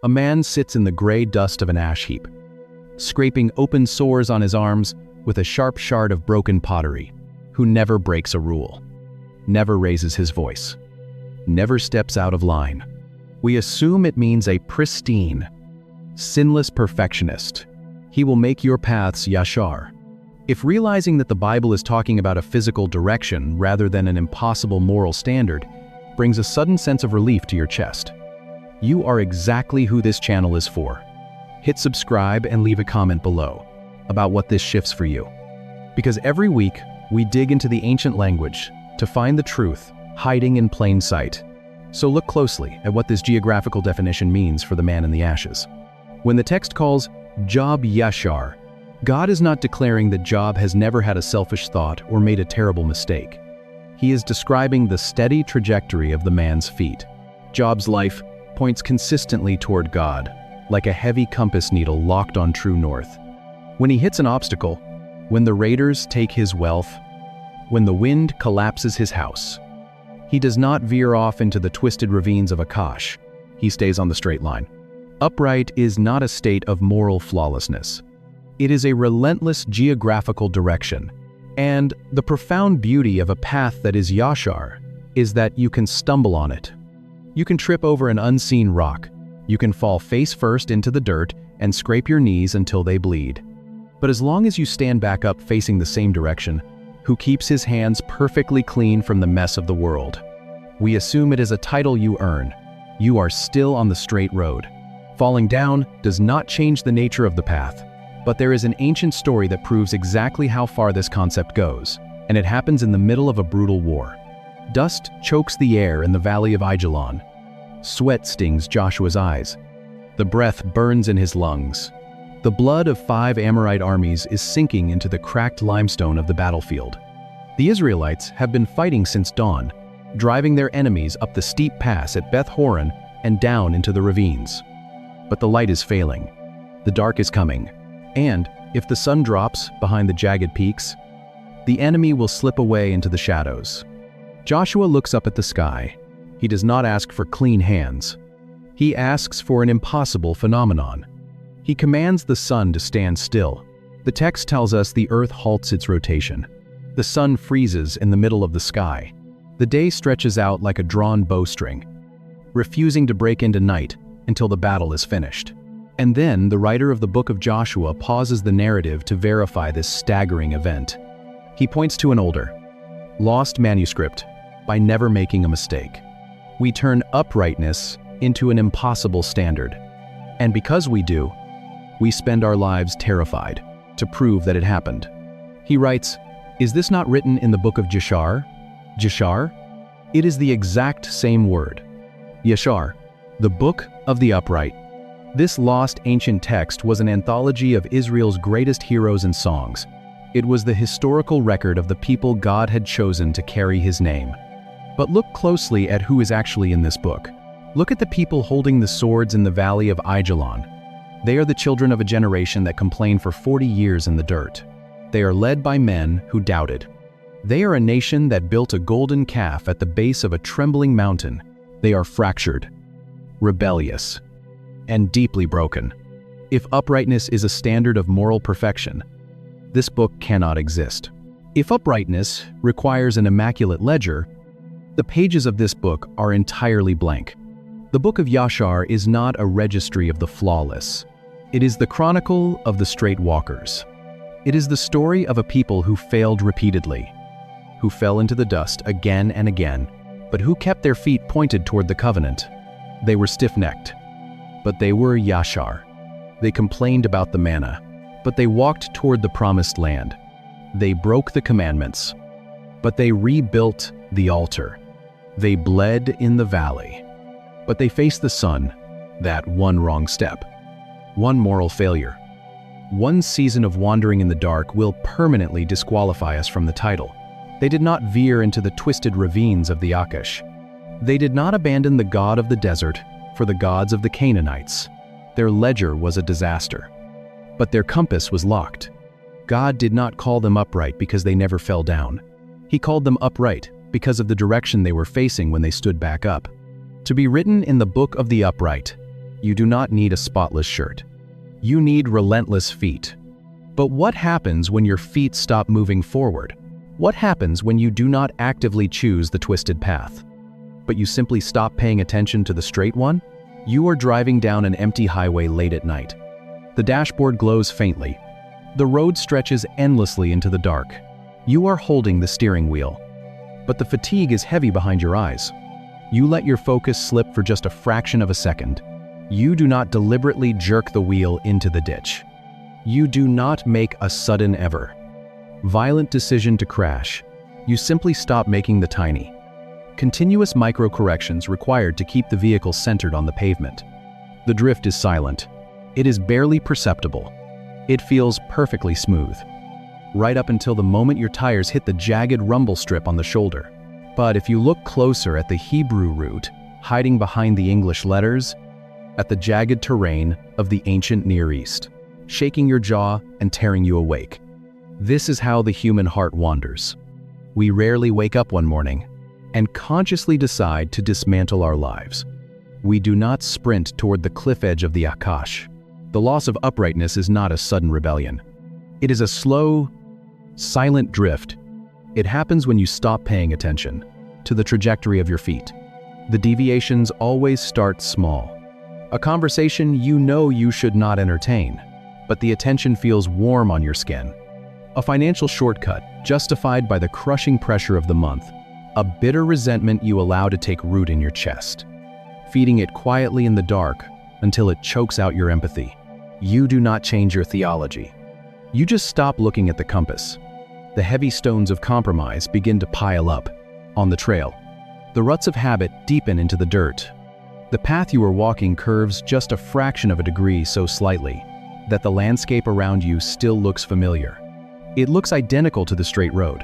A man sits in the gray dust of an ash heap, scraping open sores on his arms with a sharp shard of broken pottery, who never breaks a rule, never raises his voice, never steps out of line. We assume it means a pristine, sinless perfectionist. He will make your paths Yashar. If realizing that the Bible is talking about a physical direction rather than an impossible moral standard brings a sudden sense of relief to your chest, you are exactly who this channel is for. Hit subscribe and leave a comment below about what this shifts for you. Because every week, we dig into the ancient language to find the truth hiding in plain sight. So look closely at what this geographical definition means for the man in the ashes. When the text calls Job Yashar, God is not declaring that Job has never had a selfish thought or made a terrible mistake. He is describing the steady trajectory of the man's feet. Job's life points consistently toward God, like a heavy compass needle locked on true north. When he hits an obstacle, when the raiders take his wealth, when the wind collapses his house, he does not veer off into the twisted ravines of Akash. He stays on the straight line. Upright is not a state of moral flawlessness. It is a relentless geographical direction. And the profound beauty of a path that is Yashar is that you can stumble on it. You can trip over an unseen rock. You can fall face first into the dirt and scrape your knees until they bleed. But as long as you stand back up facing the same direction, who keeps his hands perfectly clean from the mess of the world, we assume it is a title you earn. You are still on the straight road. Falling down does not change the nature of the path, but there is an ancient story that proves exactly how far this concept goes, and it happens in the middle of a brutal war. Dust chokes the air in the valley of Ajalon. Sweat stings Joshua's eyes. The breath burns in his lungs. The blood of 5 Amorite armies is sinking into the cracked limestone of the battlefield. The Israelites have been fighting since dawn, driving their enemies up the steep pass at Beth Horon and down into the ravines. But the light is failing. The dark is coming. And if the sun drops behind the jagged peaks, the enemy will slip away into the shadows. Joshua looks up at the sky. He does not ask for clean hands. He asks for an impossible phenomenon. He commands the sun to stand still. The text tells us the earth halts its rotation. The sun freezes in the middle of the sky. The day stretches out like a drawn bowstring, refusing to break into night until the battle is finished. And then the writer of the book of Joshua pauses the narrative to verify this staggering event. He points to an older, lost manuscript by never making a mistake. We turn uprightness into an impossible standard. And because we do, we spend our lives terrified to prove that it happened. He writes, "Is this not written in the book of Yashar?" Yashar? It is the exact same word. Yashar, the book of the upright. This lost ancient text was an anthology of Israel's greatest heroes and songs. It was the historical record of the people God had chosen to carry his name. But look closely at who is actually in this book. Look at the people holding the swords in the valley of Ajalon. They are the children of a generation that complained for 40 years in the dirt. They are led by men who doubted. They are a nation that built a golden calf at the base of a trembling mountain. They are fractured, rebellious, and deeply broken. If uprightness is a standard of moral perfection, this book cannot exist. If uprightness requires an immaculate ledger, the pages of this book are entirely blank. The book of Yashar is not a registry of the flawless. It is the chronicle of the straight walkers. It is the story of a people who failed repeatedly, who fell into the dust again and again, but who kept their feet pointed toward the covenant. They were stiff-necked, but they were Yashar. They complained about the manna, but they walked toward the promised land. They broke the commandments, but they rebuilt the altar. They bled in the valley, but they faced the sun. That one wrong step, one moral failure, one season of wandering in the dark will permanently disqualify us from the title. They did not veer into the twisted ravines of the Akash. They did not abandon the God of the desert for the gods of the Canaanites. Their ledger was a disaster, but their compass was locked. God did not call them upright because they never fell down. He called them upright because of the direction they were facing when they stood back up. To be written in the book of the upright You do not need a spotless shirt. You need relentless feet. But what happens when your feet stop moving forward? What happens when you do not actively choose the twisted path, but you simply stop paying attention to the straight one? You are driving down an empty highway late at night. The dashboard glows faintly. The road stretches endlessly into the dark. You are holding the steering wheel, but the fatigue is heavy behind your eyes. You let your focus slip for just a fraction of a second. You do not deliberately jerk the wheel into the ditch. You do not make a sudden violent decision to crash. You simply stop making the tiny, continuous micro-corrections required to keep the vehicle centered on the pavement. The drift is silent. It is barely perceptible. It feels perfectly smooth, right up until the moment your tires hit the jagged rumble strip on the shoulder. But if you look closer at the Hebrew root hiding behind the English letters, at the jagged terrain of the ancient Near East, shaking your jaw and tearing you awake. This is how the human heart wanders. We rarely wake up one morning and consciously decide to dismantle our lives. We do not sprint toward the cliff edge of the Akash. The loss of uprightness is not a sudden rebellion. It is a slow, silent drift. It happens when you stop paying attention to the trajectory of your feet. The deviations always start small. A conversation you know you should not entertain, but the attention feels warm on your skin. A financial shortcut justified by the crushing pressure of the month. A bitter resentment you allow to take root in your chest, feeding it quietly in the dark until it chokes out your empathy. You do not change your theology. You just stop looking at the compass. The heavy stones of compromise begin to pile up on the trail. The ruts of habit deepen into the dirt. The path you are walking curves just a fraction of a degree so slightly that the landscape around you still looks familiar. It looks identical to the straight road,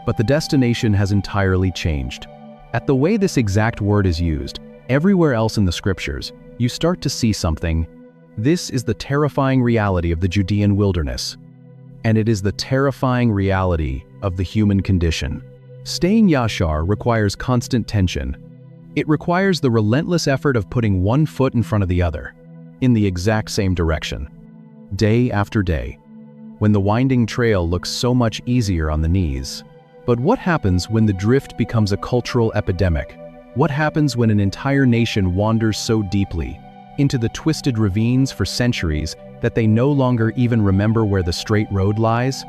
but the destination has entirely changed. At the way this exact word is used, everywhere else in the scriptures, you start to see something. This is the terrifying reality of the Judean wilderness, and it is the terrifying reality of the human condition. Staying Yashar requires constant tension. It requires the relentless effort of putting one foot in front of the other, in the exact same direction, day after day, when the winding trail looks so much easier on the knees. But what happens when the drift becomes a cultural epidemic? What happens when an entire nation wanders so deeply into the twisted ravines for centuries that they no longer even remember where the straight road lies?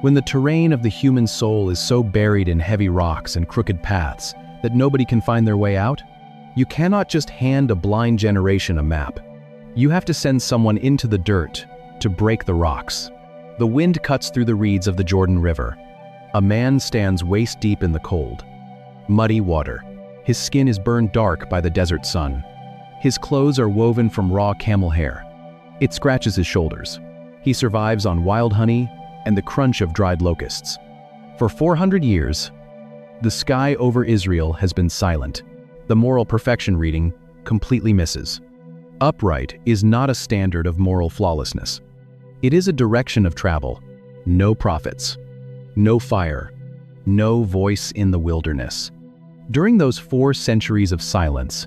When the terrain of the human soul is so buried in heavy rocks and crooked paths that nobody can find their way out? You cannot just hand a blind generation a map. You have to send someone into the dirt to break the rocks. The wind cuts through the reeds of the Jordan River. A man stands waist-deep in the cold, muddy water. His skin is burned dark by the desert sun. His clothes are woven from raw camel hair. It scratches his shoulders. He survives on wild honey and the crunch of dried locusts. For 400 years, the sky over Israel has been silent. The moral perfection reading completely misses. Upright is not a standard of moral flawlessness. It is a direction of travel. No prophets, no fire, no voice in the wilderness. During those 4 centuries of silence,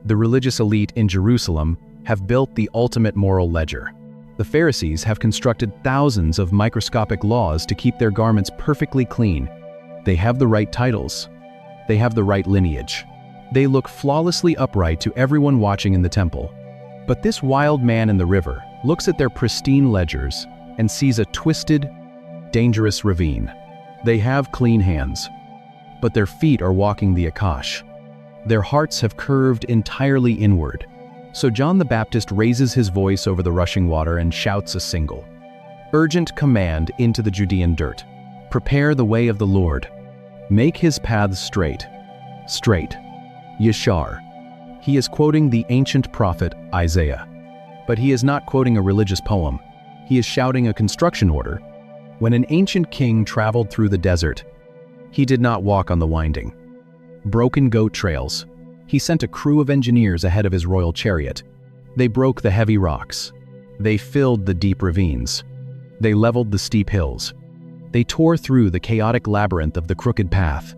the religious elite in Jerusalem have built the ultimate moral ledger. The Pharisees have constructed thousands of microscopic laws to keep their garments perfectly clean. They have the right titles. They have the right lineage. They look flawlessly upright to everyone watching in the temple. But this wild man in the river looks at their pristine ledgers and sees a twisted, dangerous ravine. They have clean hands, but their feet are walking the Akash. Their hearts have curved entirely inward. So John the Baptist raises his voice over the rushing water and shouts a single, urgent command into the Judean dirt. Prepare the way of the Lord. Make his paths straight. Straight. Yashar. He is quoting the ancient prophet Isaiah. But he is not quoting a religious poem. He is shouting a construction order. When an ancient king traveled through the desert, he did not walk on the winding, broken goat trails. He sent a crew of engineers ahead of his royal chariot. They broke the heavy rocks. They filled the deep ravines. They leveled the steep hills. They tore through the chaotic labyrinth of the crooked path.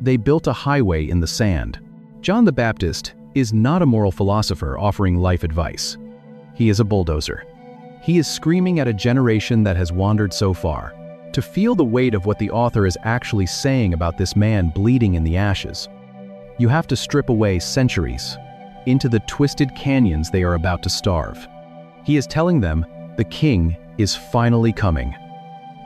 They built a highway in the sand. John the Baptist is not a moral philosopher offering life advice. He is a bulldozer. He is screaming at a generation that has wandered so far. To feel the weight of what the author is actually saying about this man bleeding in the ashes, you have to strip away centuries into the twisted canyons they are about to starve. He is telling them the king is finally coming,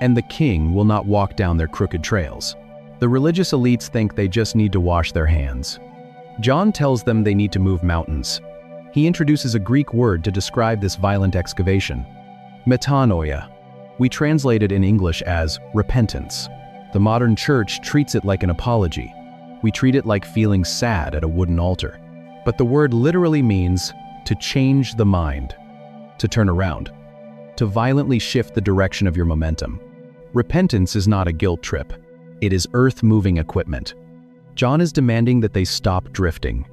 and the king will not walk down their crooked trails. The religious elites think they just need to wash their hands. John tells them they need to move mountains. He introduces a Greek word to describe this violent excavation: metanoia. We translate it in English as repentance. The modern church treats it like an apology. We treat it like feeling sad at a wooden altar. But the word literally means to change the mind, to turn around, to violently shift the direction of your momentum. Repentance is not a guilt trip. It is earth-moving equipment. John is demanding that they stop drifting.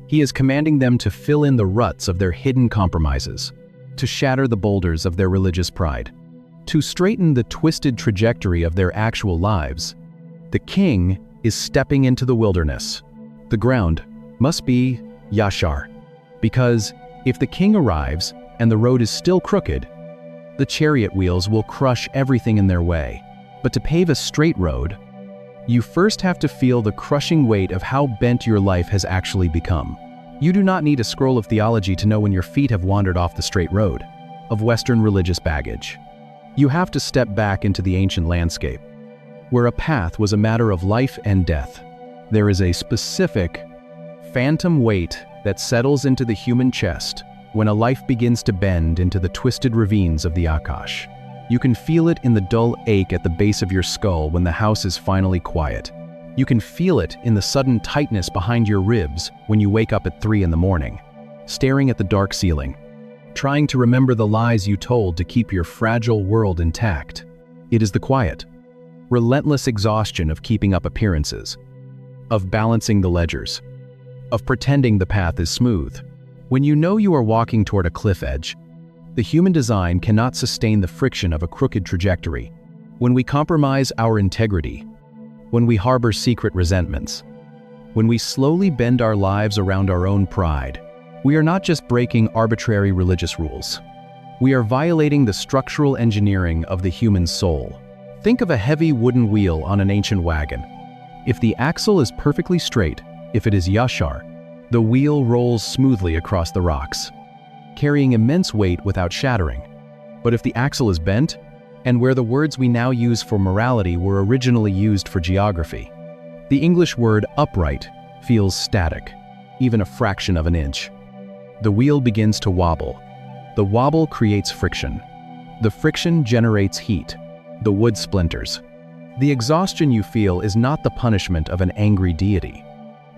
He is commanding them to fill in the ruts of their hidden compromises, to shatter the boulders of their religious pride, to straighten the twisted trajectory of their actual lives. The king is stepping into the wilderness. The ground must be Yashar, because if the king arrives and the road is still crooked, the chariot wheels will crush everything in their way. But to pave a straight road, you first have to feel the crushing weight of how bent your life has actually become. You do not need a scroll of theology to know when your feet have wandered off the straight road of Western religious baggage. You have to step back into the ancient landscape, where a path was a matter of life and death. There is a specific, phantom weight that settles into the human chest when a life begins to bend into the twisted ravines of the Akash. You can feel it in the dull ache at the base of your skull when the house is finally quiet. You can feel it in the sudden tightness behind your ribs when you wake up at 3 in the morning, staring at the dark ceiling, trying to remember the lies you told to keep your fragile world intact. It is the quiet, relentless exhaustion of keeping up appearances, of balancing the ledgers, of pretending the path is smooth. When you know you are walking toward a cliff edge, the human design cannot sustain the friction of a crooked trajectory. When we compromise our integrity, when we harbor secret resentments, when we slowly bend our lives around our own pride, we are not just breaking arbitrary religious rules. We are violating the structural engineering of the human soul. Think of a heavy wooden wheel on an ancient wagon. If the axle is perfectly straight, if it is Yashar, the wheel rolls smoothly across the rocks, carrying immense weight without shattering. But if the axle is bent, and where the words we now use for morality were originally used for geography, the English word upright feels static, even a fraction of an inch. The wheel begins to wobble. The wobble creates friction. The friction generates heat. The wood splinters. The exhaustion you feel is not the punishment of an angry deity.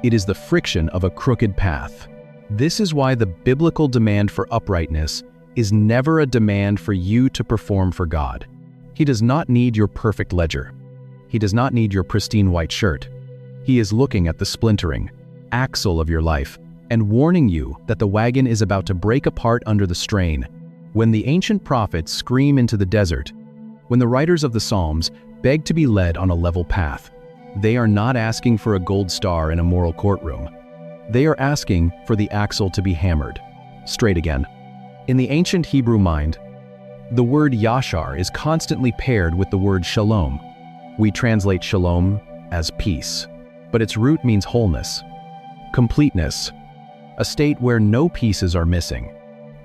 It is the friction of a crooked path. This is why the biblical demand for uprightness is never a demand for you to perform for God. He does not need your perfect ledger. He does not need your pristine white shirt. He is looking at the splintering axle of your life and warning you that the wagon is about to break apart under the strain. When the ancient prophets scream into the desert, when the writers of the Psalms beg to be led on a level path, they are not asking for a gold star in a moral courtroom. They are asking for the axle to be hammered straight again. In the ancient Hebrew mind, the word Yashar is constantly paired with the word shalom. We translate shalom as peace, but its root means wholeness, completeness, a state where no pieces are missing.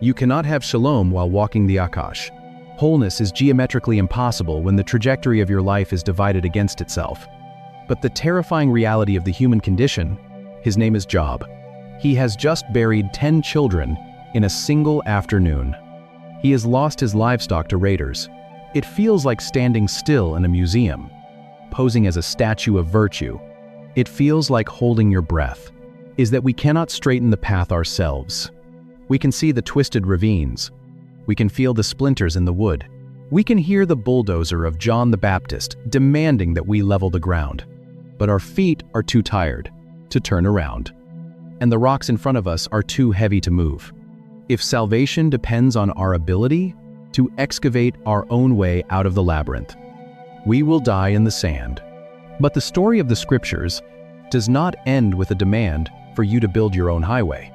You cannot have shalom while walking the Akash. Wholeness is geometrically impossible when the trajectory of your life is divided against itself. But the terrifying reality of the human condition, his name is Job. He has just buried 10 children in a single afternoon. He has lost his livestock to raiders. It feels like standing still in a museum, posing as a statue of virtue. It feels like holding your breath. Is that we cannot straighten the path ourselves. We can see the twisted ravines. We can feel the splinters in the wood. We can hear the bulldozer of John the Baptist demanding that we level the ground. But our feet are too tired to turn around, and the rocks in front of us are too heavy to move. If salvation depends on our ability to excavate our own way out of the labyrinth, we will die in the sand. But the story of the scriptures does not end with a demand for you to build your own highway.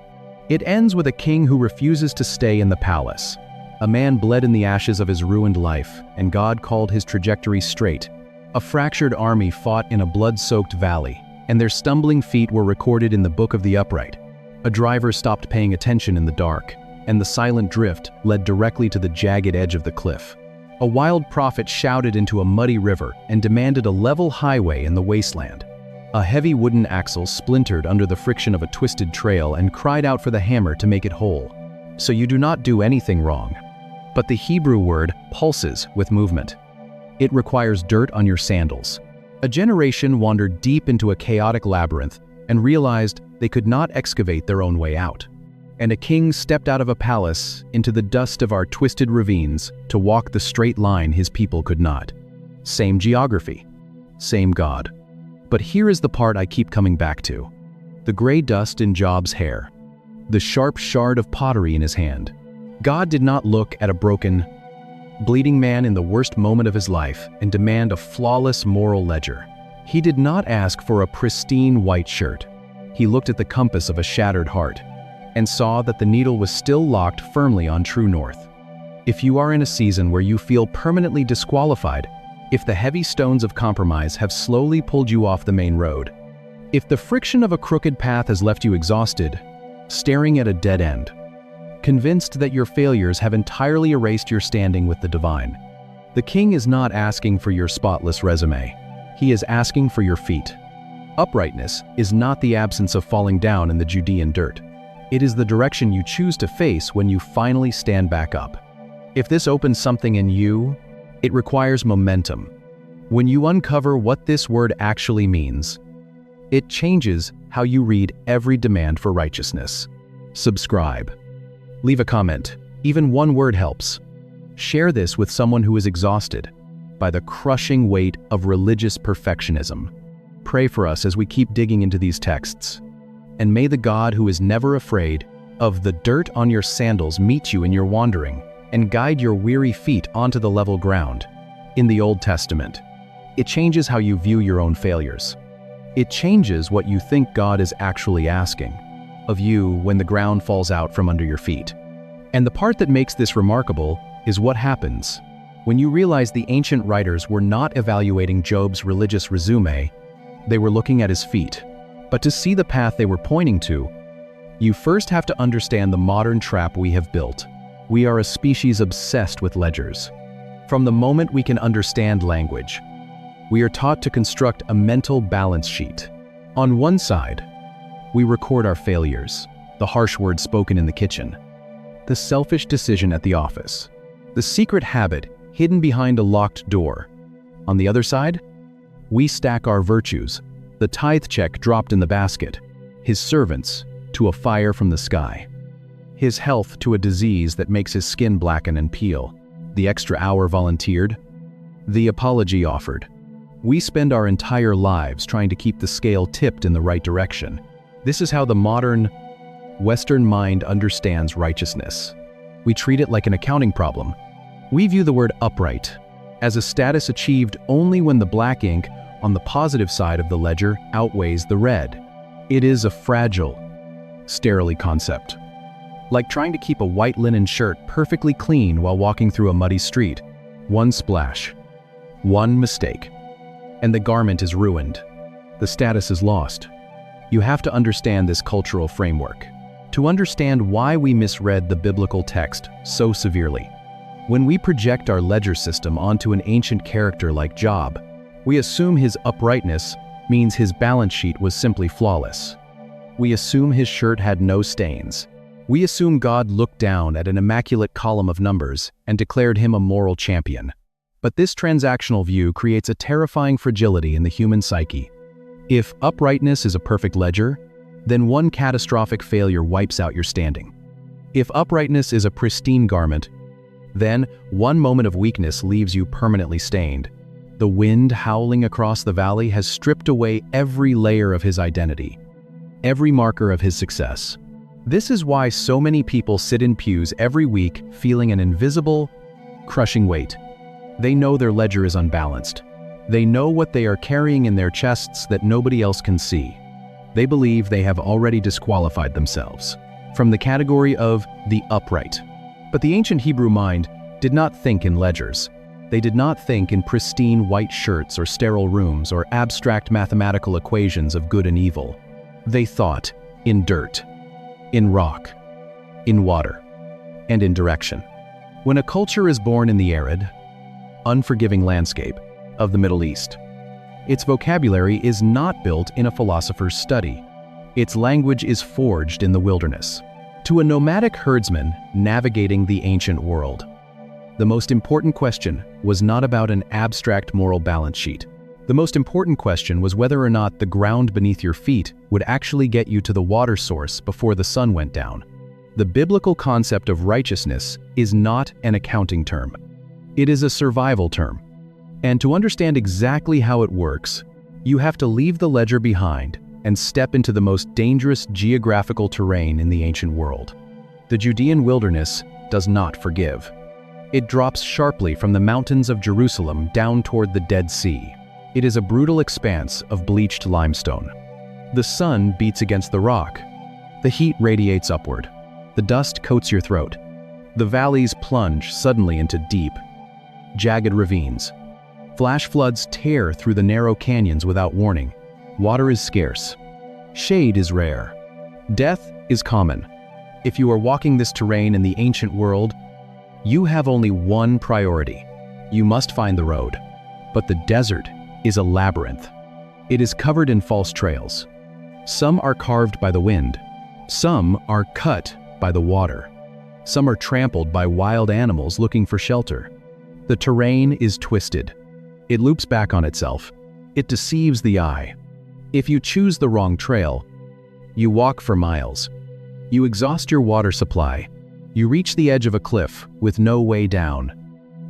It ends with a king who refuses to stay in the palace. A man bled in the ashes of his ruined life, and God called his trajectory straight. A fractured army fought in a blood-soaked valley, and their stumbling feet were recorded in the book of the upright. A driver stopped paying attention in the dark, and the silent drift led directly to the jagged edge of the cliff. A wild prophet shouted into a muddy river and demanded a level highway in the wasteland. A heavy wooden axle splintered under the friction of a twisted trail and cried out for the hammer to make it whole. So you do not do anything wrong. But the Hebrew word pulses with movement. It requires dirt on your sandals. A generation wandered deep into a chaotic labyrinth and realized they could not excavate their own way out. And a king stepped out of a palace into the dust of our twisted ravines to walk the straight line his people could not. Same geography, same God. But here is the part I keep coming back to. The gray dust in Job's hair. The sharp shard of pottery in his hand. God did not look at a broken, bleeding man in the worst moment of his life and demand a flawless moral ledger. He did not ask for a pristine white shirt. He looked at the compass of a shattered heart and saw that the needle was still locked firmly on true north. If you are in a season where you feel permanently disqualified, if the heavy stones of compromise have slowly pulled you off the main road, if the friction of a crooked path has left you exhausted, staring at a dead end, convinced that your failures have entirely erased your standing with the divine, the king is not asking for your spotless resume. He is asking for your feet. Uprightness is not the absence of falling down in the Judean dirt. It is the direction you choose to face when you finally stand back up. If this opens something in you, it requires momentum. When you uncover what this word actually means, it changes how you read every demand for righteousness. Subscribe. Leave a comment. Even one word helps. Share this with someone who is exhausted by the crushing weight of religious perfectionism. Pray for us as we keep digging into these texts. And may the God who is never afraid of the dirt on your sandals meet you in your wandering and guide your weary feet onto the level ground. In the Old Testament, it changes how you view your own failures. It changes what you think God is actually asking of you when the ground falls out from under your feet. And the part that makes this remarkable is what happens when you realize the ancient writers were not evaluating Job's religious resume, they were looking at his feet. But to see the path they were pointing to, you first have to understand the modern trap we have built. We are a species obsessed with ledgers. From the moment we can understand language, we are taught to construct a mental balance sheet. On one side, we record our failures, the harsh words spoken in the kitchen, the selfish decision at the office, the secret habit hidden behind a locked door. On the other side, we stack our virtues, the tithe check dropped in the basket, his servants to a fire from the sky, his health to a disease that makes his skin blacken and peel, the extra hour volunteered, the apology offered. We spend our entire lives trying to keep the scale tipped in the right direction. This is how the modern, Western mind understands righteousness. We treat it like an accounting problem. We view the word upright as a status achieved only when the black ink on the positive side of the ledger outweighs the red. It is a fragile, sterile concept. Like trying to keep a white linen shirt perfectly clean while walking through a muddy street. One splash, one mistake, and the garment is ruined. The status is lost. You have to understand this cultural framework to understand why we misread the biblical text so severely. When we project our ledger system onto an ancient character like Job, we assume his uprightness means his balance sheet was simply flawless. We assume his shirt had no stains. We assume God looked down at an immaculate column of numbers and declared him a moral champion. But this transactional view creates a terrifying fragility in the human psyche. If uprightness is a perfect ledger, then one catastrophic failure wipes out your standing. If uprightness is a pristine garment, then one moment of weakness leaves you permanently stained. The wind howling across the valley has stripped away every layer of his identity, every marker of his success. This is why so many people sit in pews every week feeling an invisible, crushing weight. They know their ledger is unbalanced. They know what they are carrying in their chests that nobody else can see. They believe they have already disqualified themselves from the category of the upright. But the ancient Hebrew mind did not think in ledgers. They did not think in pristine white shirts or sterile rooms or abstract mathematical equations of good and evil. They thought in dirt, in rock, in water, and in direction. When a culture is born in the arid, unforgiving landscape of the Middle East, its vocabulary is not built in a philosopher's study. Its language is forged in the wilderness. To a nomadic herdsman navigating the ancient world, the most important question was not about an abstract moral balance sheet. The most important question was whether or not the ground beneath your feet would actually get you to the water source before the sun went down. The biblical concept of righteousness is not an accounting term. It is a survival term. And to understand exactly how it works, you have to leave the ledger behind and step into the most dangerous geographical terrain in the ancient world. The Judean wilderness does not forgive. It drops sharply from the mountains of Jerusalem down toward the Dead Sea. It is a brutal expanse of bleached limestone. The sun beats against the rock. The heat radiates upward. The dust coats your throat. The valleys plunge suddenly into deep, jagged ravines. Flash floods tear through the narrow canyons without warning. Water is scarce. Shade is rare. Death is common. If you are walking this terrain in the ancient world, you have only one priority. You must find the road. But the desert is a labyrinth. It is covered in false trails. Some are carved by the wind. Some are cut by the water. Some are trampled by wild animals looking for shelter. The terrain is twisted. It loops back on itself. It deceives the eye. If you choose the wrong trail, you walk for miles. You exhaust your water supply. You reach the edge of a cliff with no way down.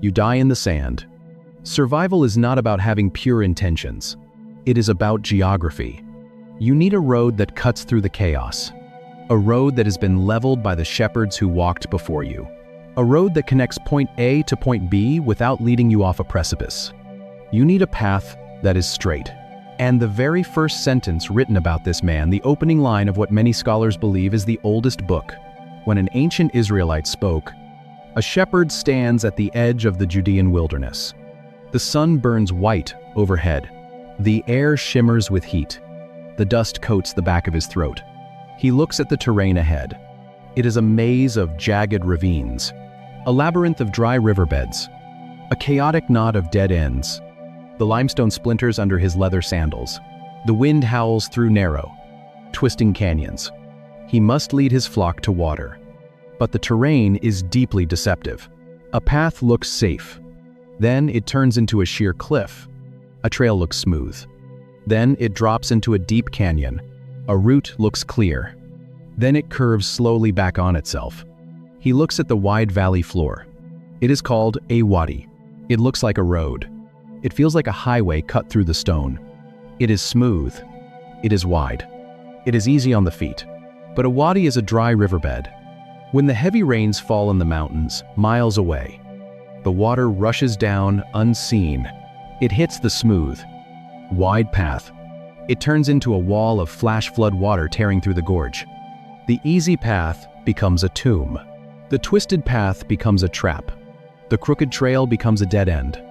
You die in the sand. Survival is not about having pure intentions. It is about geography. You need a road that cuts through the chaos. A road that has been leveled by the shepherds who walked before you. A road that connects point A to point B without leading you off a precipice. You need a path that is straight. And the very first sentence written about this man, the opening line of what many scholars believe is the oldest book, when an ancient Israelite spoke, "A shepherd stands at the edge of the Judean wilderness. The sun burns white overhead. The air shimmers with heat. The dust coats the back of his throat. He looks at the terrain ahead. It is a maze of jagged ravines, a labyrinth of dry riverbeds, a chaotic knot of dead ends. The limestone splinters under his leather sandals. The wind howls through narrow, twisting canyons. He must lead his flock to water. But the terrain is deeply deceptive. A path looks safe. Then it turns into a sheer cliff. A trail looks smooth. Then it drops into a deep canyon. A route looks clear. Then it curves slowly back on itself. He looks at the wide valley floor. It is called a wadi. It looks like a road. It feels like a highway cut through the stone. It is smooth. It is wide. It is easy on the feet. But a wadi is a dry riverbed. When the heavy rains fall in the mountains, miles away, the water rushes down unseen. It hits the smooth, wide path. It turns into a wall of flash flood water tearing through the gorge. The easy path becomes a tomb. The twisted path becomes a trap. The crooked trail becomes a dead end.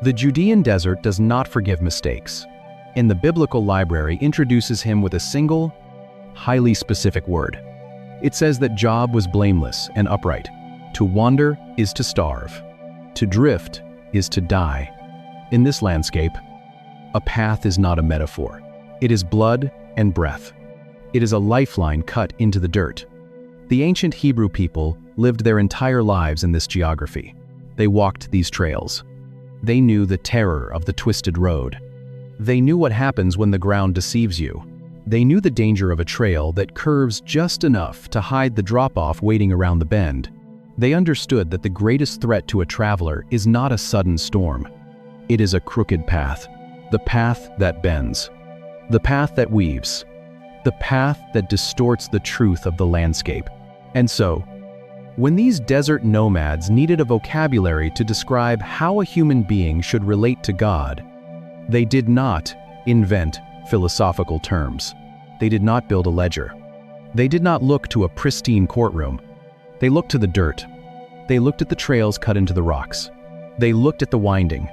The Judean desert does not forgive mistakes. In the biblical library introduces him with a single, highly specific word. It says that Job was blameless and upright. To wander is to starve. To drift is to die. In this landscape, a path is not a metaphor. It is blood and breath. It is a lifeline cut into the dirt. The ancient Hebrew people lived their entire lives in this geography. They walked these trails. They knew the terror of the twisted road. They knew what happens when the ground deceives you. They knew the danger of a trail that curves just enough to hide the drop-off waiting around the bend. They understood that the greatest threat to a traveler is not a sudden storm. It is a crooked path. The path that bends. The path that weaves. The path that distorts the truth of the landscape. And so, when these desert nomads needed a vocabulary to describe how a human being should relate to God, they did not invent philosophical terms. they did not build a ledger. They did not look to a pristine courtroom. They looked to the dirt. They looked at the trails cut into the rocks. They looked at the winding,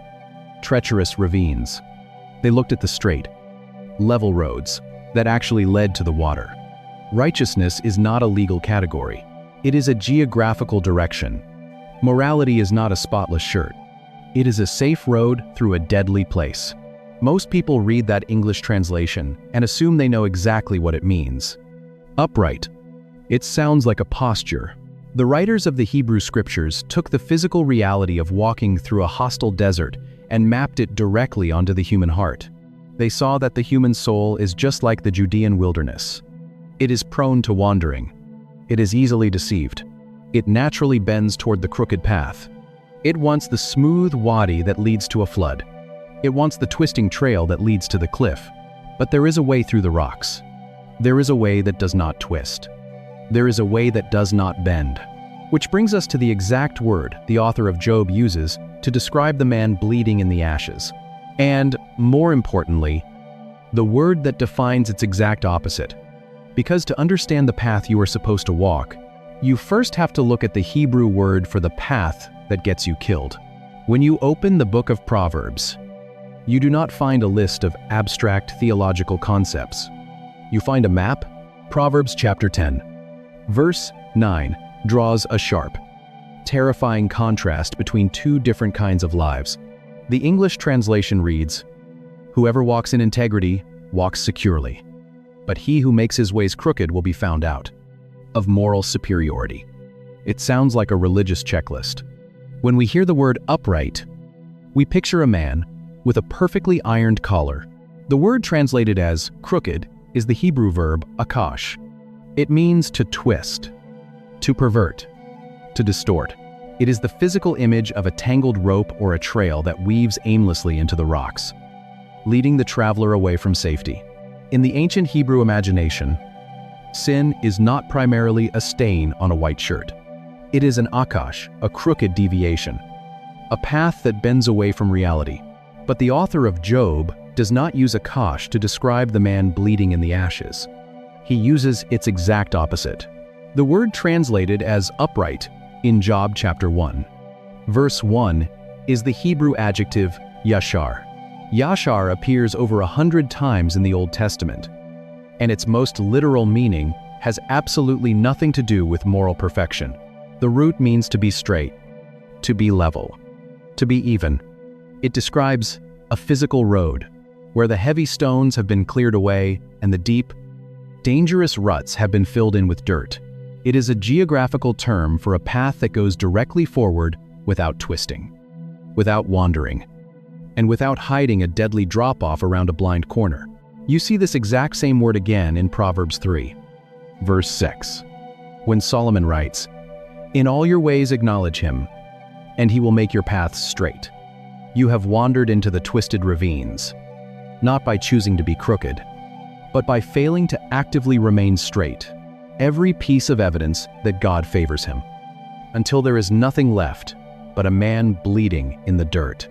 treacherous ravines. They looked at the straight, level roads that actually led to the water. Righteousness is not a legal category. It is a geographical direction. Morality is not a spotless shirt. It is a safe road through a deadly place. Most people read that English translation and assume they know exactly what it means. Upright. It sounds like a posture. The writers of the Hebrew scriptures took the physical reality of walking through a hostile desert and mapped it directly onto the human heart. They saw that the human soul is just like the Judean wilderness. It is prone to wandering. It is easily deceived. It naturally bends toward the crooked path. It wants the smooth wadi that leads to a flood. It wants the twisting trail that leads to the cliff. But there is a way through the rocks. There is a way that does not twist. There is a way that does not bend. Which brings us to the exact word the author of Job uses to describe the man bleeding in the ashes. And, more importantly, the word that defines its exact opposite. Because to understand the path you are supposed to walk, you first have to look at the Hebrew word for the path that gets you killed. When you open the book of Proverbs, you do not find a list of abstract theological concepts. You find a map. Proverbs chapter 10, verse 9 draws a sharp, terrifying contrast between two different kinds of lives. The English translation reads, "Whoever walks in integrity walks securely, but he who makes his ways crooked will be found out." Of moral superiority. It sounds like a religious checklist. When we hear the word upright, we picture a man with a perfectly ironed collar. The word translated as crooked is the Hebrew verb akash. It means to twist, to pervert, to distort. It is the physical image of a tangled rope or a trail that weaves aimlessly into the rocks, leading the traveler away from safety. In the ancient Hebrew imagination, sin is not primarily a stain on a white shirt. It is an akash, a crooked deviation, a path that bends away from reality. But the author of Job does not use akash to describe the man bleeding in the ashes. He uses its exact opposite. The word translated as upright in Job chapter 1, verse 1 is the Hebrew adjective Yashar. Yashar appears over 100 times in the Old Testament, and its most literal meaning has absolutely nothing to do with moral perfection. The root means to be straight, to be level, to be even. It describes a physical road where the heavy stones have been cleared away and the deep, dangerous ruts have been filled in with dirt. It is a geographical term for a path that goes directly forward without twisting, without wandering, and without hiding a deadly drop-off around a blind corner. You see this exact same word again in Proverbs 3, verse 6, when Solomon writes, "In all your ways acknowledge him, and he will make your paths straight. You have wandered into the twisted ravines, not by choosing to be crooked, but by failing to actively remain straight." Every piece of evidence that God favors him, until there is nothing left but a man bleeding in the dirt.